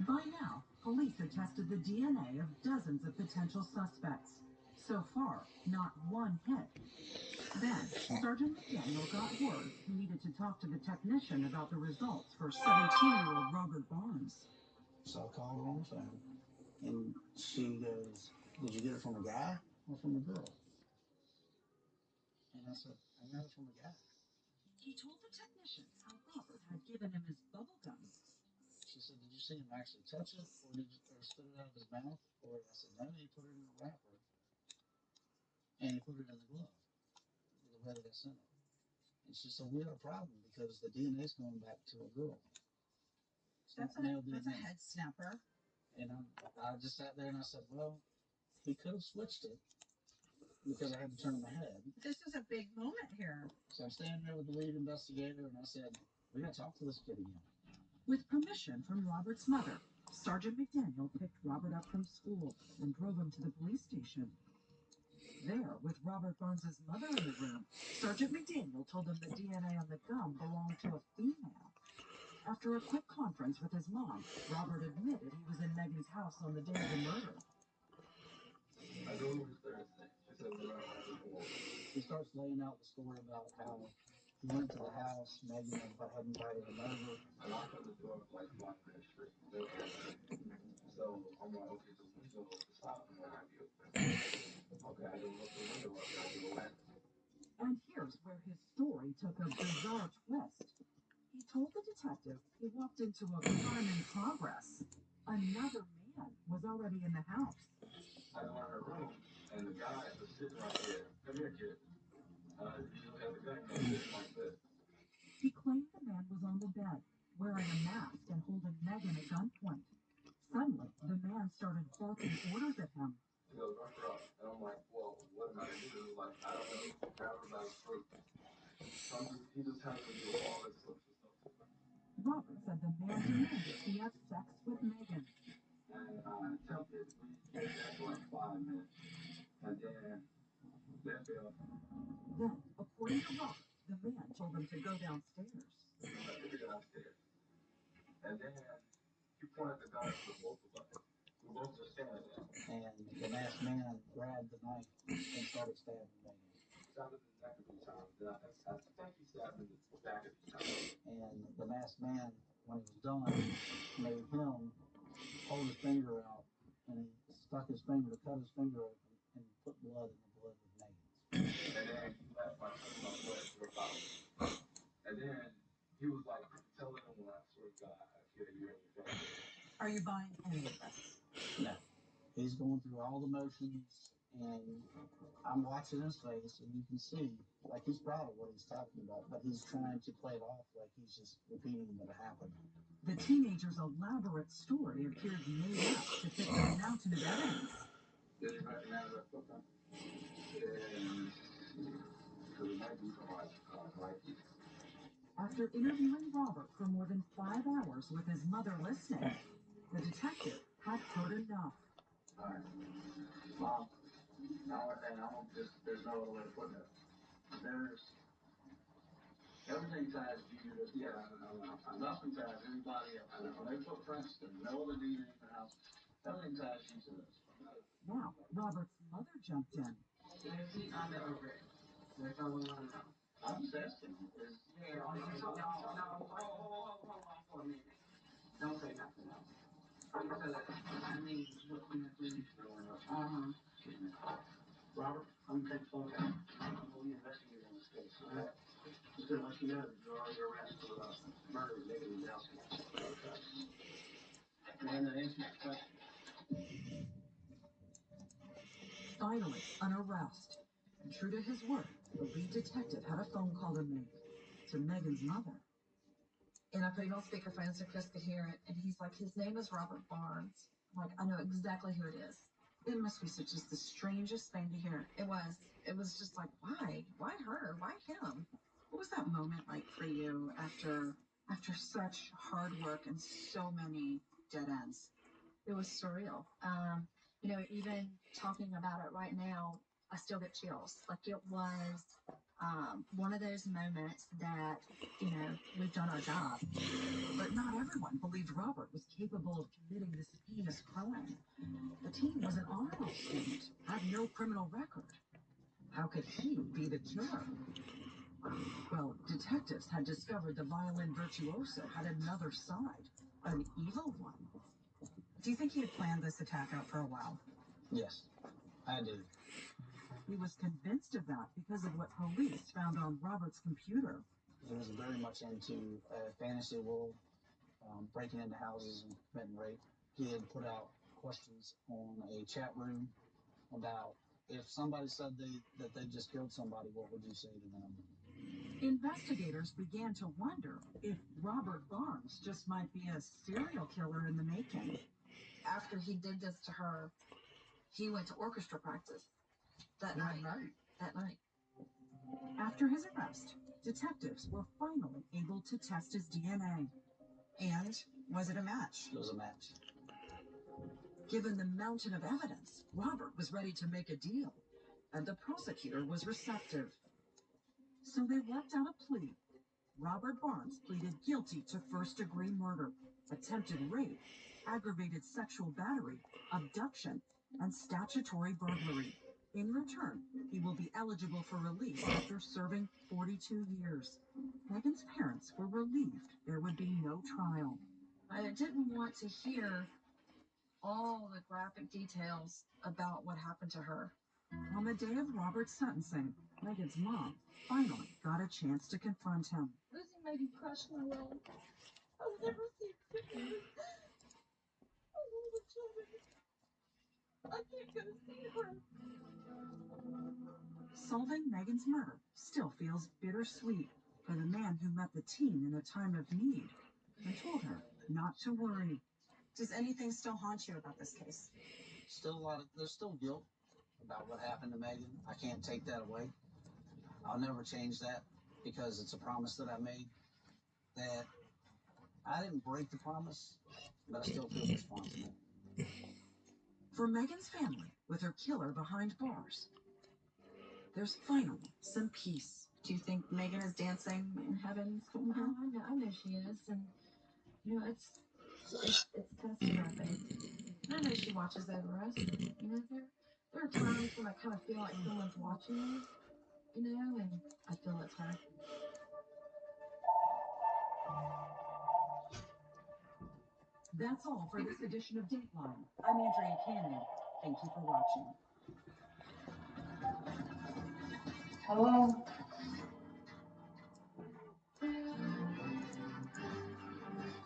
By now, police had tested the DNA of dozens of potential suspects. So far, not one hit. Then, Sergeant McDaniel got word he needed to talk to the technician about the results for 17-year-old Robert Barnes. So I called her on the phone, and she goes, "Did you get it from a guy or from a girl?" And I said, "I got it from a guy." He told the technician how Robert had given him his bubble gum. She said, "Did you see him actually touch it, or spit it out of his mouth?" Or I said, "No, he put it in a wrapper, and he put it in the glove, the way that I sent it." And she said, "We have a problem because the DNA is going back to a girl. That's a head snapper." And I just sat there and I said, "Well, he could have switched it because I had to turn my head." This is a big moment here. So I'm standing there with the lead investigator, and I said, "We got to talk to this kid again." With permission from Robert's mother, Sergeant McDaniel picked Robert up from school and drove him to the police station. There, with Robert Barnes' mother in the room, Sergeant McDaniel told him the DNA on the gum belonged to a female. After a quick conference with his mom, Robert admitted he was in Megan's house on the day of the murder. I go over Thursday. She said we're going to have a war. He starts laying out the story about how he went to the house, Megan had invited him over. I knocked on the door like block that street. No answer. So I'm like, okay, the window, the side window might be open. Okay, I go look the window up, I go in. And here's where his story took a bizarre twist. He told the detective he walked into a crime in progress. Another man was already in the house. I go in her room, and the guy was sitting right there. Come here, kid. He had the gun sitting like this. He claimed the man was on the bed, wearing a mask and holding Megan at gunpoint. Suddenly, the man started barking orders at him. He goes, "Rush her up." And I'm like, "Well, what am I going to do?" He was like, "I don't know. Grab her by the throat." So he just telling me to do all this stuff. Robert said the man demanded he have sex with Megan. And I attempted. We did that for like 5 minutes. And then that failed. Then, according to Robert, the man told him to go downstairs. I took her downstairs. And then he pointed the gun to the both of us. We both just standing there. And the masked man grabbed the knife and started stabbing Megan. Stabbed in the neck a few times. Then I think he stabbed in the back a few times. And the masked man, when he was done, made him hold his finger out, and he stuck his finger, cut his finger open, and put blood in the blood of Megan's. And then he left my blood for about. And then he was like, "Tell everyone, I swear to God, I kill you in your face." Are you buying any of this? No. He's going through all the motions, and I'm watching his face, and you can see, like, he's proud of what he's talking about, but he's trying to play it off like he's just repeating what happened. The teenager's elaborate story appeared made up to fit the mountain of evidence. Did you recognize that something? Because it might be somebody, right? After interviewing Robert for more than 5 hours with his mother listening, the detective had heard enough. All right. Mom, there's no other way to put it. Everything ties you to, yeah, nothing ties anybody else. When they put Prince, there's no other DNA in the house. Everything ties you to this. Now, Robert's mother jumped in. I'm just asking. Don't say nothing else. Robert, I'm going to take a phone call. I'm going to investigate on this case. All right? Just going to let you know that you're already arrested for murder of Megan Wadowski. And that answers your question. Finally, an arrest. And true to his word, the lead detective had a phone call to make to Megan's mother. And I put him on speakerphone so Chris could hear it. And he's like, his name is Robert Barnes. I'm like, I know exactly who it is. It must be such as the strangest thing to hear. It was. It was just like, why? Why her? Why him? What was that moment like for you after such hard work and so many dead ends? It was surreal. Even talking about it right now, I still get chills. Like it was, one of those moments that, we've done our job. But not everyone believed Robert was capable of committing this heinous crime. The teen was an honor roll student, had no criminal record. How could he be the killer? Well, detectives had discovered the violin virtuoso had another side, an evil one. Do you think he had planned this attack out for a while? Yes, I do. He was convinced of that because of what police found on Robert's computer. He was very much into a fantasy world, breaking into houses and committing rape. He had put out questions on a chat room about if somebody said that they just killed somebody, what would you say to them? Investigators began to wonder if Robert Barnes just might be a serial killer in the making. After he did this to her, he went to orchestra practice that night. After his arrest, detectives were finally able to test his DNA. And was it a match? It was a match. Given the mountain of evidence, Robert was ready to make a deal, and the prosecutor was receptive. So they worked out a plea. Robert Barnes pleaded guilty to first-degree murder, attempted rape, aggravated sexual battery, abduction, and statutory burglary. In return, he will be eligible for release after serving 42 years. Megan's parents were relieved there would be no trial. I didn't want to hear all the graphic details about what happened to her. On the day of Robert's sentencing, Megan's mom finally got a chance to confront him. Losing Megan crushed my life. I'll never see her again. I love the children. I can't go see her. Solving Megan's murder still feels bittersweet for the man who met the teen in a time of need and told her not to worry. Does anything still haunt you about this case? There's still guilt about what happened to Megan. I can't take that away. I'll never change that because it's a promise that I made that I didn't break the promise, but I still feel responsible. For Megan's family, with her killer behind bars, there's finally some peace. Do you think Megan is dancing in heaven? I know she is, and it's testing our faith. I know she watches over us. There are times when I kind of feel like someone's watching us, and I feel it's her. That's all for this edition of Dateline. I'm Andrea Cannon. Thank you for watching. Hello?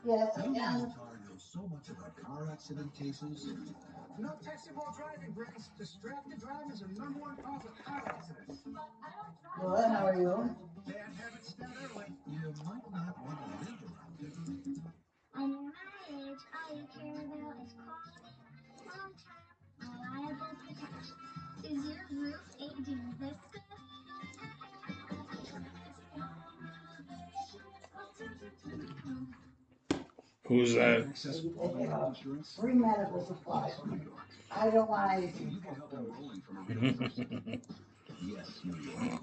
Yes, You again. know so much about car accident cases. No texting while driving, Grace. Distracted driving is the #1 cause of car accidents. Good, how are you? Bad habits start early. You might not want to live around it. When you're my age, all you care about is quality, long-term, reliable protection. Is your roof aging this good? Who's that? Access quality health insurance. Free medical supplies. New York. I don't want anything. You can help enrolling from a real person. Yes, New York.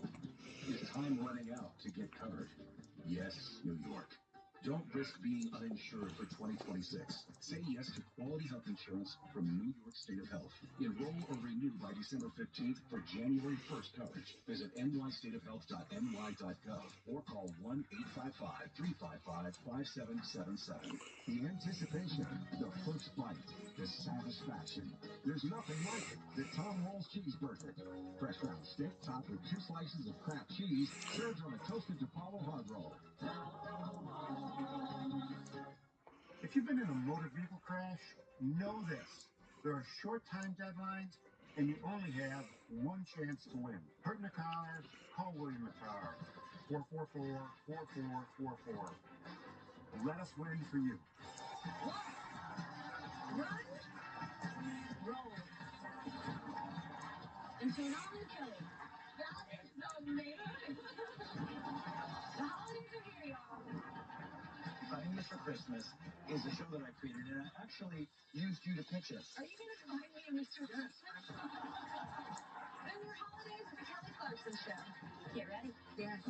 Is time running out to get covered? Yes, New York. Don't risk being uninsured for 2026. Say yes to quality health insurance from New York State of Health. Enroll or renew by December 15th for January 1st coverage. Visit nystateofhealth.ny.gov or call 1-855-355-5777. The anticipation, the first bite, the satisfaction. There's nothing like it. The Tom Rolls Cheeseburger. Fresh round steak topped with 2 slices of Kraft cheese served on a toasted DiPaolo hard roll. If you've been in a motor vehicle crash, know this. There are short time deadlines, and you only have one chance to win. Hurt in the car, call William McCarr. 444-4444. Let us win for you. Run, roll. Into an all-new Kelly. That is the neighborhood. The holidays are here, y'all. Fighting Mr. Christmas is a show that I created, and I actually used you to pitch it. Are you going to find me a Mr. Christmas? Then your holidays with the Kelly Clarkson Show. Get ready. Dance